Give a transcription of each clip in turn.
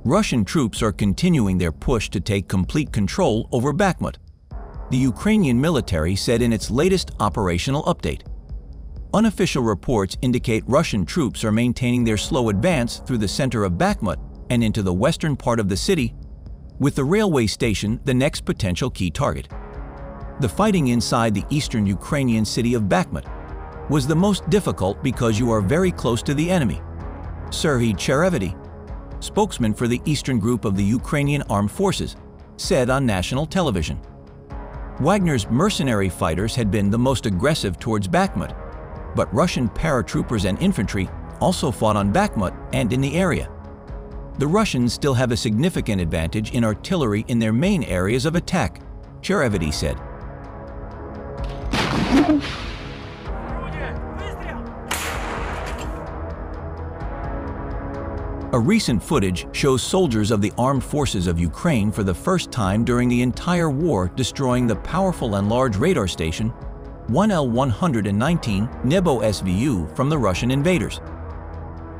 Russian troops are continuing their push to take complete control over Bakhmut, the Ukrainian military said in its latest operational update. Unofficial reports indicate Russian troops are maintaining their slow advance through the center of Bakhmut and into the western part of the city, with the railway station the next potential key target. The fighting inside the eastern Ukrainian city of Bakhmut was the most difficult because you are very close to the enemy, Serhiy Cherevity, spokesman for the eastern group of the Ukrainian Armed Forces, said on national television. Wagner's mercenary fighters had been the most aggressive towards Bakhmut, but Russian paratroopers and infantry also fought on Bakhmut and in the area. The Russians still have a significant advantage in artillery in their main areas of attack, Cherevity said. A recent footage shows soldiers of the armed forces of Ukraine for the first time during the entire war destroying the powerful and large radar station 1L-119 Nebo-SVU from the Russian invaders.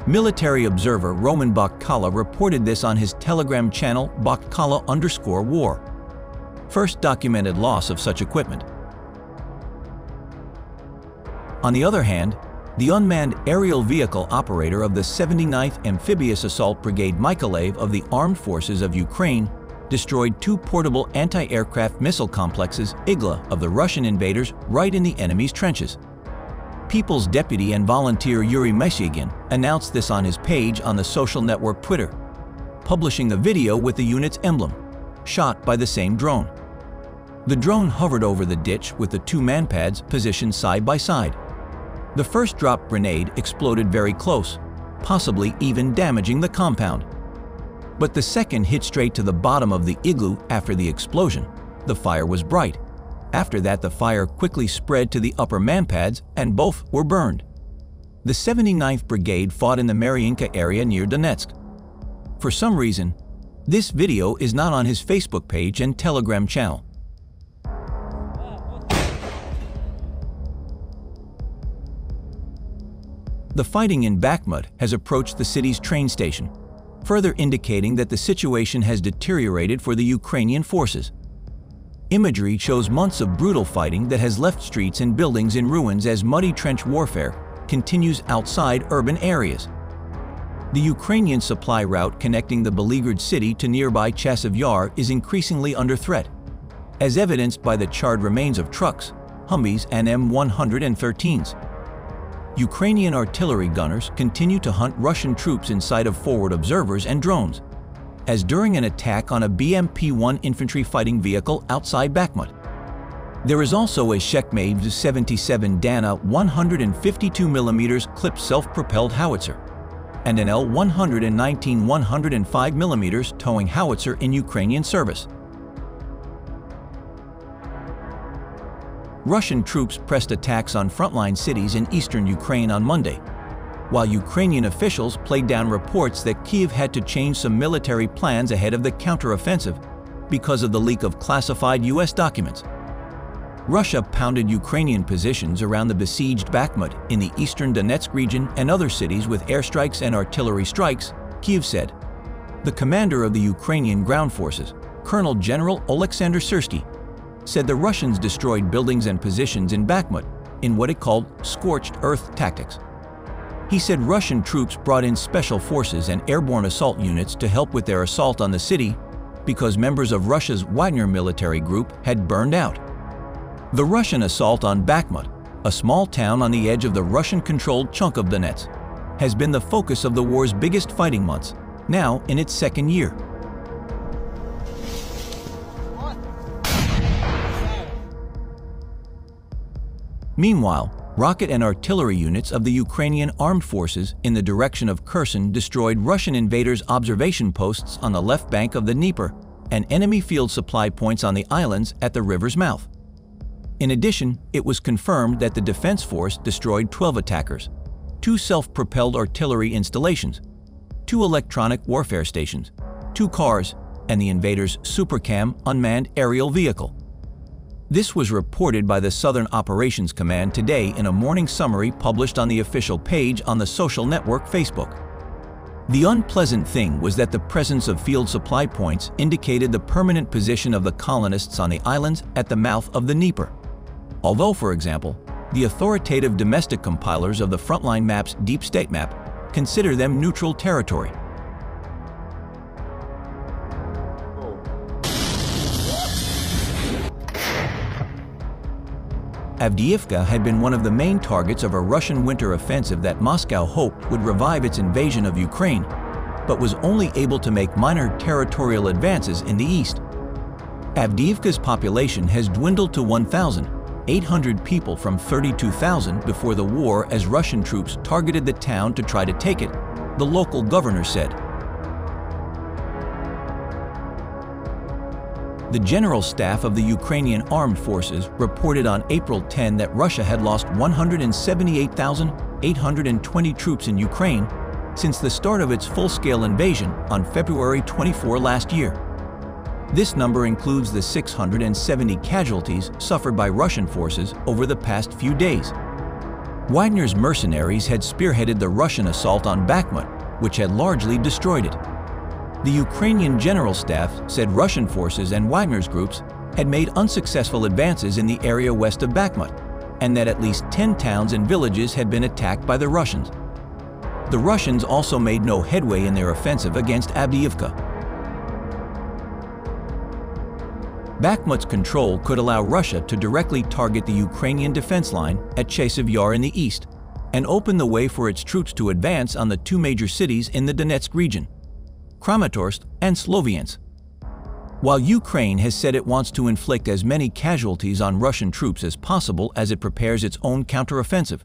Military observer Roman Bakhkala reported this on his Telegram channel Bakhkala_war. First documented loss of such equipment. On the other hand, the unmanned aerial vehicle operator of the 79th Amphibious Assault Brigade Mykolaiv of the Armed Forces of Ukraine destroyed 2 portable anti-aircraft missile complexes, Igla, of the Russian invaders right in the enemy's trenches. People's Deputy and volunteer Yuri Mesyagin announced this on his page on the social network Twitter, publishing a video with the unit's emblem, shot by the same drone. The drone hovered over the ditch with the 2 man-pads positioned side by side. The first drop grenade exploded very close, possibly even damaging the compound. But the second hit straight to the bottom of the igloo after the explosion. The fire was bright. After that, the fire quickly spread to the upper man-pads and both were burned. The 79th Brigade fought in the Mariinka area near Donetsk. For some reason, this video is not on his Facebook page and Telegram channel. The fighting in Bakhmut has approached the city's train station, further indicating that the situation has deteriorated for the Ukrainian forces. Imagery shows months of brutal fighting that has left streets and buildings in ruins as muddy trench warfare continues outside urban areas. The Ukrainian supply route connecting the beleaguered city to nearby Chasiv Yar is increasingly under threat, as evidenced by the charred remains of trucks, Humvees and M113s. Ukrainian artillery gunners continue to hunt Russian troops inside of forward observers and drones, as during an attack on a BMP-1 infantry fighting vehicle outside Bakhmut. There is also a Shekmev 77 Dana 152mm clipped self-propelled howitzer and an L-119 105mm towing howitzer in Ukrainian service. Russian troops pressed attacks on frontline cities in eastern Ukraine on Monday, while Ukrainian officials played down reports that Kyiv had to change some military plans ahead of the counteroffensive because of the leak of classified U.S. documents. Russia pounded Ukrainian positions around the besieged Bakhmut in the eastern Donetsk region and other cities with airstrikes and artillery strikes, Kyiv said. The commander of the Ukrainian ground forces, Colonel General Oleksandr Syrsky, said the Russians destroyed buildings and positions in Bakhmut in what it called scorched earth tactics. He said Russian troops brought in special forces and airborne assault units to help with their assault on the city because members of Russia's Wagner military group had burned out. The Russian assault on Bakhmut, a small town on the edge of the Russian-controlled chunk of Donetsk, has been the focus of the war's biggest fighting months, now in its second year. Meanwhile, rocket and artillery units of the Ukrainian Armed Forces in the direction of Kherson destroyed Russian invaders' observation posts on the left bank of the Dnieper and enemy field supply points on the islands at the river's mouth. In addition, it was confirmed that the Defense Force destroyed 12 attackers, 2 self-propelled artillery installations, 2 electronic warfare stations, 2 cars, and the invaders' Supercam unmanned aerial vehicle. This was reported by the Southern Operations Command today in a morning summary published on the official page on the social network Facebook. The unpleasant thing was that the presence of field supply points indicated the permanent position of the colonists on the islands at the mouth of the Dnieper. Although, for example, the authoritative domestic compilers of the Frontline Map's Deep State Map consider them neutral territory. Avdiivka had been one of the main targets of a Russian winter offensive that Moscow hoped would revive its invasion of Ukraine, but was only able to make minor territorial advances in the east. Avdiivka's population has dwindled to 1,800 people from 32,000 before the war as Russian troops targeted the town to try to take it, the local governor said. The General Staff of the Ukrainian Armed Forces reported on April 10 that Russia had lost 178,820 troops in Ukraine since the start of its full-scale invasion on February 24 last year. This number includes the 670 casualties suffered by Russian forces over the past few days. Wagner's mercenaries had spearheaded the Russian assault on Bakhmut, which had largely destroyed it. The Ukrainian General Staff said Russian forces and Wagner's groups had made unsuccessful advances in the area west of Bakhmut, and that at least 10 towns and villages had been attacked by the Russians. The Russians also made no headway in their offensive against Avdiivka. Bakhmut's control could allow Russia to directly target the Ukrainian defense line at Chasiv Yar in the east, and open the way for its troops to advance on the two major cities in the Donetsk region, Kramatorsk and Sloviansk. While Ukraine has said it wants to inflict as many casualties on Russian troops as possible as it prepares its own counteroffensive,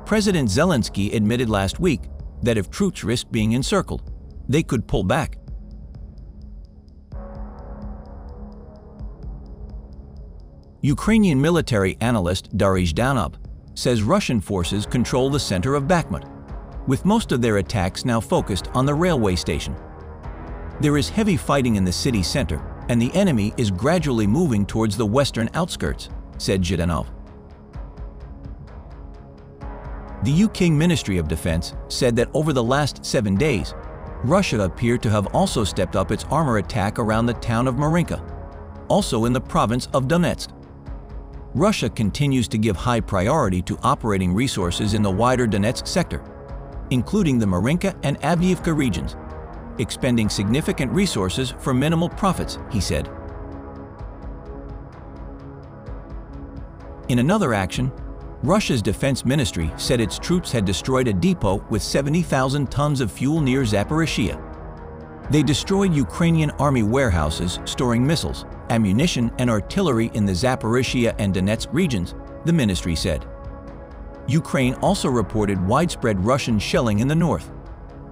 President Zelensky admitted last week that if troops risked being encircled, they could pull back. Ukrainian military analyst Dariusz Danov says Russian forces control the center of Bakhmut, with most of their attacks now focused on the railway station. There is heavy fighting in the city center, and the enemy is gradually moving towards the western outskirts, said Zhdanov. The UK Ministry of Defense said that over the last 7 days, Russia appeared to have also stepped up its armor attack around the town of Marinka, also in the province of Donetsk. Russia continues to give high priority to operating resources in the wider Donetsk sector, including the Marinka and Avdiivka regions, expending significant resources for minimal profits, he said. In another action, Russia's defense ministry said its troops had destroyed a depot with 70,000 tons of fuel near Zaporizhzhia. They destroyed Ukrainian army warehouses storing missiles, ammunition, and artillery in the Zaporizhzhia and Donetsk regions, the ministry said. Ukraine also reported widespread Russian shelling in the north.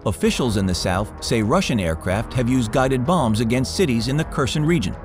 Officials in the south say Russian aircraft have used guided bombs against cities in the Kherson region.